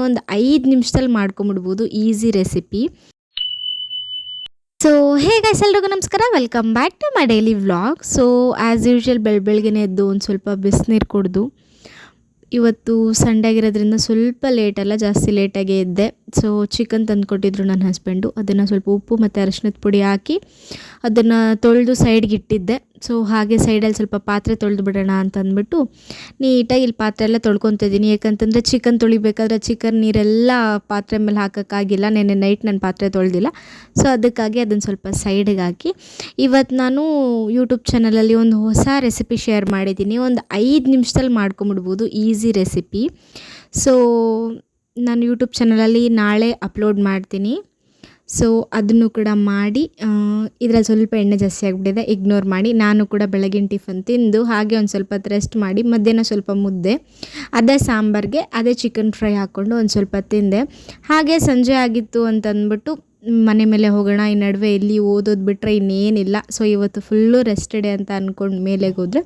ಒಂದು 5 ನಿಮಿಷದಲ್ಲಿ ಮಾಡ್ಕೊಂಬಿಡ್ಬೋದು easy recipe. So hey guys, ಎಲ್ರಿಗೂ ನಮಸ್ಕಾರ, welcome back to my daily vlog. So as usual ಬೆಳಗ್ಗೆನೇ ಎದ್ದು ಒಂದು ಸ್ವಲ್ಪ ಬಿಸಿನೀರು ಕುಡಿದು, ಇವತ್ತು ಸಂಡೇ ಆಗಿರೋದ್ರಿಂದ ಸ್ವಲ್ಪ ಲೇಟಲ್ಲ, ಜಾಸ್ತಿ ಲೇಟಾಗೇ ಇದ್ದೆ. ಸೊ ಚಿಕನ್ ತಂದು ಕೊಟ್ಟಿದ್ರು ನನ್ನ ಹಸ್ಬೆಂಡು. ಅದನ್ನು ಸ್ವಲ್ಪ ಉಪ್ಪು ಮತ್ತು ಅರಿಶಿಣದ ಪುಡಿ ಹಾಕಿ ಅದನ್ನು ತೊಳೆದು ಸೈಡ್ಗೆ ಇಟ್ಟಿದ್ದೆ. ಸೊ ಹಾಗೆ ಸೈಡಲ್ಲಿ ಸ್ವಲ್ಪ ಪಾತ್ರೆ ತೊಳೆದು ಬಿಡೋಣ ಅಂತ ಅಂದ್ಬಿಟ್ಟು ನೀಟಾಗಿ ಇಲ್ಲಿ ಪಾತ್ರೆ ಎಲ್ಲ ತೊಳ್ಕೊತಿದ್ದೀನಿ. ಯಾಕಂತಂದರೆ ಚಿಕನ್ ತೊಳಿಬೇಕಾದ್ರೆ ಚಿಕನ್ ನೀರೆಲ್ಲ ಪಾತ್ರೆ ಮೇಲೆ ಹಾಕೋಕ್ಕಾಗಿಲ್ಲ. ನೆನ್ನೆ ನೈಟ್ ನಾನು ಪಾತ್ರೆ ತೊಳೆದಿಲ್ಲ. ಸೊ ಅದಕ್ಕಾಗಿ ಅದನ್ನು ಸ್ವಲ್ಪ ಸೈಡಿಗೆ ಹಾಕಿ ಇವತ್ತು ನಾನು ಯೂಟ್ಯೂಬ್ ಚಾನಲಲ್ಲಿ ಒಂದು ಹೊಸ ರೆಸಿಪಿ ಶೇರ್ ಮಾಡಿದ್ದೀನಿ. ಒಂದು 5 ನಿಮಿಷದಲ್ಲಿ ಮಾಡ್ಕೊಂಬಿಡ್ಬೋದು ಈಸಿ ರೆಸಿಪಿ. ಸೊ ನಾನು ಯೂಟ್ಯೂಬ್ ಚಾನಲಲ್ಲಿ ನಾಳೆ ಅಪ್ಲೋಡ್ ಮಾಡ್ತೀನಿ. ಸೊ ಅದನ್ನು ಕೂಡ ಮಾಡಿ, ಇದರಲ್ಲಿ ಸ್ವಲ್ಪ ಎಣ್ಣೆ ಜಾಸ್ತಿ ಆಗಿಬಿಟ್ಟಿದೆ, ಇಗ್ನೋರ್ ಮಾಡಿ. ನಾನು ಕೂಡ ಬೆಳಗಿನ ಟಿಫನ್ ತಿಂದು ಹಾಗೆ ಒಂದು ಸ್ವಲ್ಪ ಹೊತ್ತು ರೆಸ್ಟ್ ಮಾಡಿ ಮಧ್ಯಾಹ್ನ ಸ್ವಲ್ಪ ಮುದ್ದೆ, ಅದೇ ಸಾಂಬಾರಿಗೆ ಅದೇ ಚಿಕನ್ ಫ್ರೈ ಹಾಕ್ಕೊಂಡು ಒಂದು ಸ್ವಲ್ಪ ತಿಂದೆ. ಹಾಗೆ ಸಂಜೆ ಆಗಿತ್ತು ಅಂತಂದ್ಬಿಟ್ಟು ಮನೆ ಮೇಲೆ ಹೋಗೋಣ, ಈ ನಡುವೆ ಇಲ್ಲಿ ಓದೋದು ಬಿಟ್ಟರೆ ಇನ್ನೇನಿಲ್ಲ. ಸೊ ಇವತ್ತು ಫುಲ್ಲು ರೆಸ್ಟ್ ಡೇ ಅಂತ ಅಂದ್ಕೊಂಡು ಮೇಲೆಗೆ ಹೋದರೆ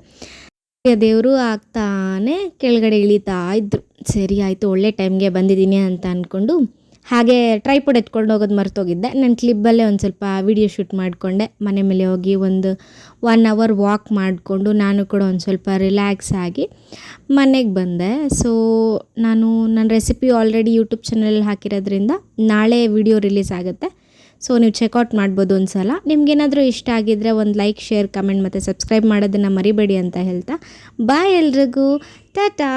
ದೇವರು ಆಗ್ತಾನೆ ಕೆಳಗಡೆ ಇಳಿತಾ ಇದ್ದರು. ಸರಿ ಆಯಿತು, ಒಳ್ಳೆ ಟೈಮ್ಗೆ ಬಂದಿದ್ದೀನಿ ಅಂತ ಅಂದ್ಕೊಂಡು ಹಾಗೆ ಟ್ರೈಪಾಡ್ ಎತ್ಕೊಂಡು ಹೋಗೋದು ಮರ್ತೋಗಿದ್ದೆ. ನಾನು ಕ್ಲಿಪ್ಪಲ್ಲೇ ಒಂದು ಸ್ವಲ್ಪ ವಿಡಿಯೋ ಶೂಟ್ ಮಾಡಿಕೊಂಡೆ. ಮನೆ ಮೇಲೆ ಹೋಗಿ ಒಂದು 1 ಅವರ್ ವಾಕ್ ಮಾಡಿಕೊಂಡು ನಾನು ಕೂಡ ಒಂದು ಸ್ವಲ್ಪ ರಿಲ್ಯಾಕ್ಸ್ ಆಗಿ ಮನೆಗೆ ಬಂದೆ. ಸೊ ನಾನು ನನ್ನ ರೆಸಿಪಿ ಆಲ್ರೆಡಿ ಯೂಟ್ಯೂಬ್ ಚಾನಲಲ್ಲಿ ಹಾಕಿರೋದ್ರಿಂದ ನಾಳೆ ವಿಡಿಯೋ ರಿಲೀಸ್ ಆಗುತ್ತೆ. ಸೊ ನೀವು ಚೆಕ್ಔಟ್ ಮಾಡ್ಬೋದು ಒಂದು ಸಲ. ನಿಮ್ಗೇನಾದರೂ ಇಷ್ಟ ಆಗಿದ್ದರೆ ಒಂದು ಲೈಕ್, ಶೇರ್, ಕಮೆಂಟ್ ಮತ್ತು ಸಬ್ಸ್ಕ್ರೈಬ್ ಮಾಡೋದನ್ನು ಮರಿಬೇಡಿ ಅಂತ ಹೇಳ್ತಾ ಬಾಯ್ ಎಲ್ರಿಗೂ, ಟಾಟಾ.